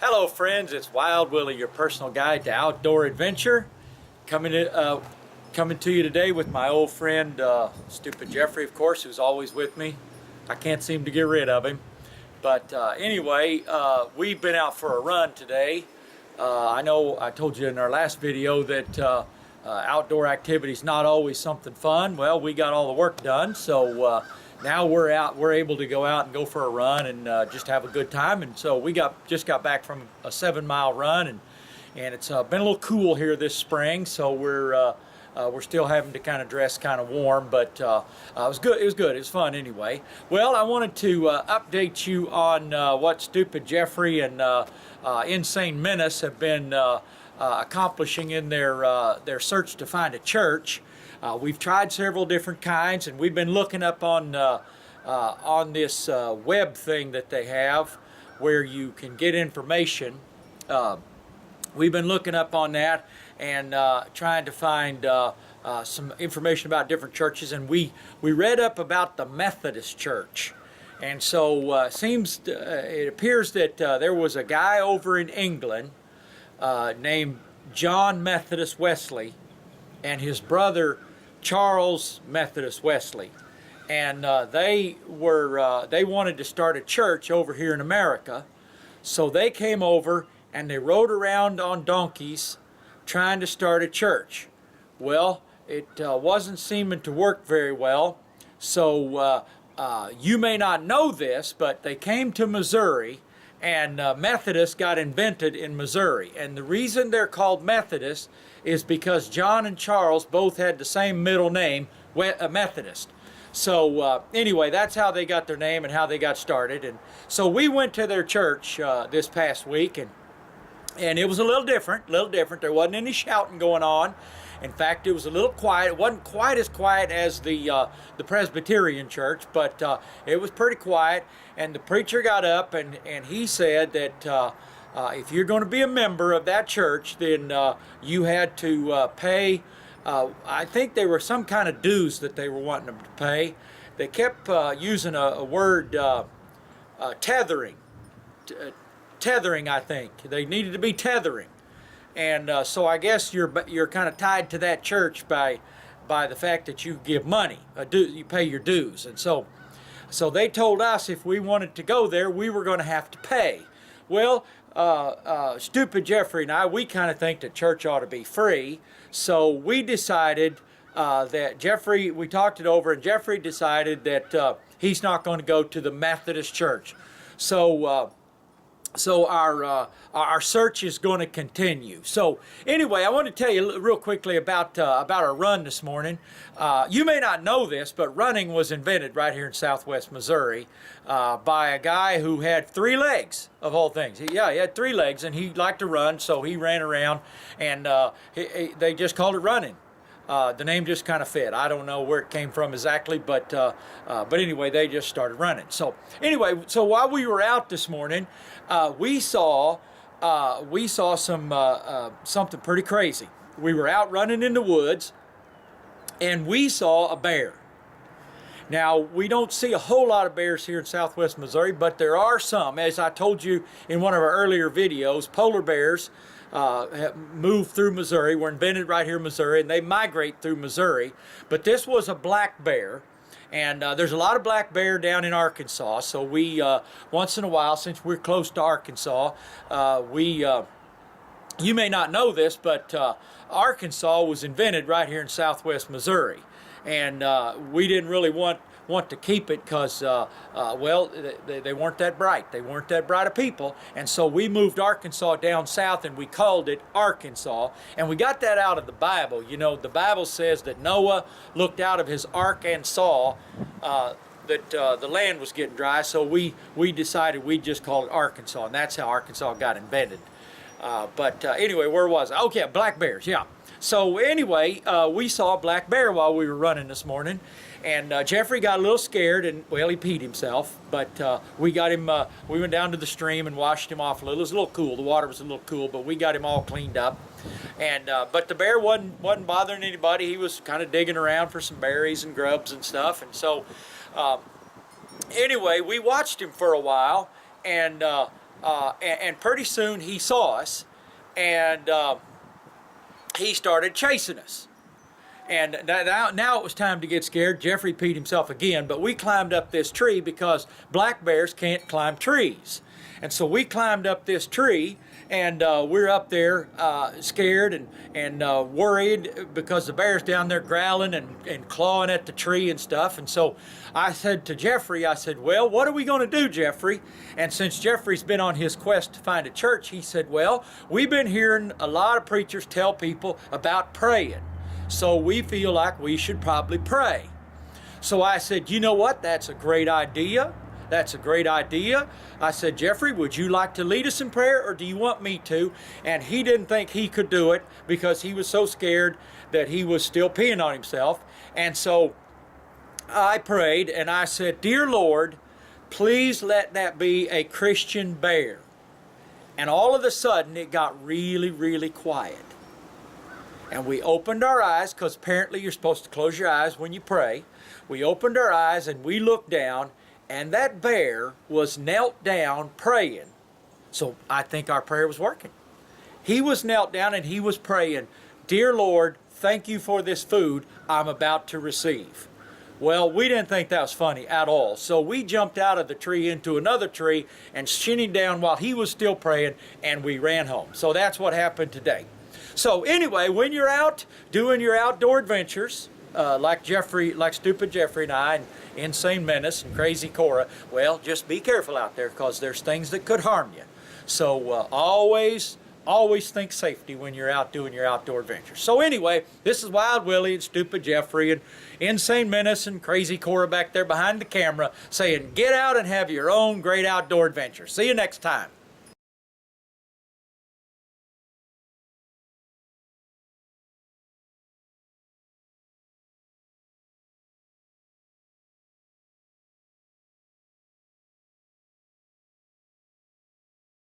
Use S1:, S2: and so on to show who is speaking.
S1: Hello friends, it's Wild Willie, your personal guide to outdoor adventure. Coming to you today with my old friend, Stupid Jeffrey, of course, who's always with me. I can't seem to get rid of him. But anyway, we've been out for a run today. I know I told you in our last video that outdoor activity's not always something fun. Well, we got all the work done, so now we're able to go out and go for a run and just have a good time. And so we just got back from a 7-mile run, and it's been a little cool here this spring, so we're still having to kind of dress kind of warm, but it was good. It was fun anyway. Well, I wanted to update you on what Stupid Jeffrey and Insane Menace have been accomplishing in their search to find a church. We've tried several different kinds, and we've been looking up on this web thing that they have where you can get information. We've been looking up on that and trying to find some information about different churches, and we read up about the Methodist Church. And so it appears that there was a guy over in England named John Methodist Wesley and his brother Charles Methodist Wesley, and they wanted to start a church over here in America. So they came over and they rode around on donkeys trying to start a church. Well, it wasn't seeming to work very well. So you may not know this, but they came to Missouri, and Methodist got invented in Missouri. And the reason they're called Methodist is because John and Charles both had the same middle name, Methodist. So anyway, that's how they got their name and how they got started. And so we went to their church this past week, and it was a little different. There wasn't any shouting going on. In fact, it was a little quiet. It wasn't quite as quiet as the Presbyterian church, but it was pretty quiet. And the preacher got up and he said that if you're going to be a member of that church, then you had to pay, I think there were some kind of dues that they were wanting them to pay. They kept using a word, tethering. Tethering, I think. They needed to be tethering. And so I guess you're kind of tied to that church by the fact that you give money, you pay your dues. And so they told us if we wanted to go there, we were going to have to pay. Well, Stupid Jeffrey and I, we kind of think that church ought to be free. So we decided that we talked it over, and Jeffrey decided that he's not going to go to the Methodist church. So our search is going to continue. So anyway, I want to tell you real quickly about our run this morning. You may not know this, but running was invented right here in Southwest Missouri by a guy who had 3 legs, of all things. He had 3 legs, and he liked to run, so he ran around, and they just called it running. The name just kind of fit. I don't know where it came from exactly, but anyway, they just started running. So anyway, so while we were out this morning, we saw something pretty crazy. We were out running in the woods, and we saw a bear. Now, we don't see a whole lot of bears here in Southwest Missouri, but there are some. As I told you in one of our earlier videos, polar bears move through Missouri. Were invented right here in Missouri, and they migrate through Missouri. But this was a black bear, and there's a lot of black bear down in Arkansas. So we, once in a while, since we're close to Arkansas, you may not know this, but Arkansas was invented right here in Southwest Missouri, and we didn't really want to keep it because, well, they weren't that bright. They weren't that bright of people. And so we moved Arkansas down south, and we called it Arkansas. And we got that out of the Bible. You know, the Bible says that Noah looked out of his ark and saw that the land was getting dry. So we decided we'd just call it Arkansas. And that's how Arkansas got invented. Anyway, where was I? Okay, black bears, yeah. So anyway, we saw a black bear while we were running this morning. And Jeffrey got a little scared, and well, he peed himself. But we got him. We went down to the stream and washed him off a little. It was a little cool. The water was a little cool, but we got him all cleaned up. And but the bear wasn't bothering anybody. He was kind of digging around for some berries and grubs and stuff. And so anyway, we watched him for a while, and And pretty soon he saw us, and he started chasing us. And now it was time to get scared. Jeffrey peed himself again, but we climbed up this tree because black bears can't climb trees. And so we climbed up this tree, and we're up there scared and worried because the bear's down there growling and clawing at the tree and stuff. And so I said to Jeffrey, I said, well, what are we going to do, Jeffrey? And since Jeffrey's been on his quest to find a church, he said, well, we've been hearing a lot of preachers tell people about praying. So we feel like we should probably pray. So I said, you know what? That's a great idea. That's a great idea. I said, Jeffrey, would you like to lead us in prayer, or do you want me to? And he didn't think he could do it because he was so scared that he was still peeing on himself. And so I prayed and I said, dear Lord, please let that be a Christian bear. And all of a sudden it got really, really quiet. And we opened our eyes, because apparently you're supposed to close your eyes when you pray. We opened our eyes and we looked down, and that bear was knelt down praying. So I think our prayer was working. He was knelt down and he was praying, dear Lord, thank you for this food I'm about to receive. Well, we didn't think that was funny at all. So we jumped out of the tree into another tree and shinnied down while he was still praying, and we ran home. So that's what happened today. So anyway, when you're out doing your outdoor adventures, like Stupid Jeffrey and I, and Insane Menace and Crazy Cora, well, just be careful out there, because there's things that could harm you. So always think safety when you're out doing your outdoor adventures. So anyway, this is Wild Willie and Stupid Jeffrey and Insane Menace and Crazy Cora back there behind the camera saying, get out and have your own great outdoor adventure. See you next time.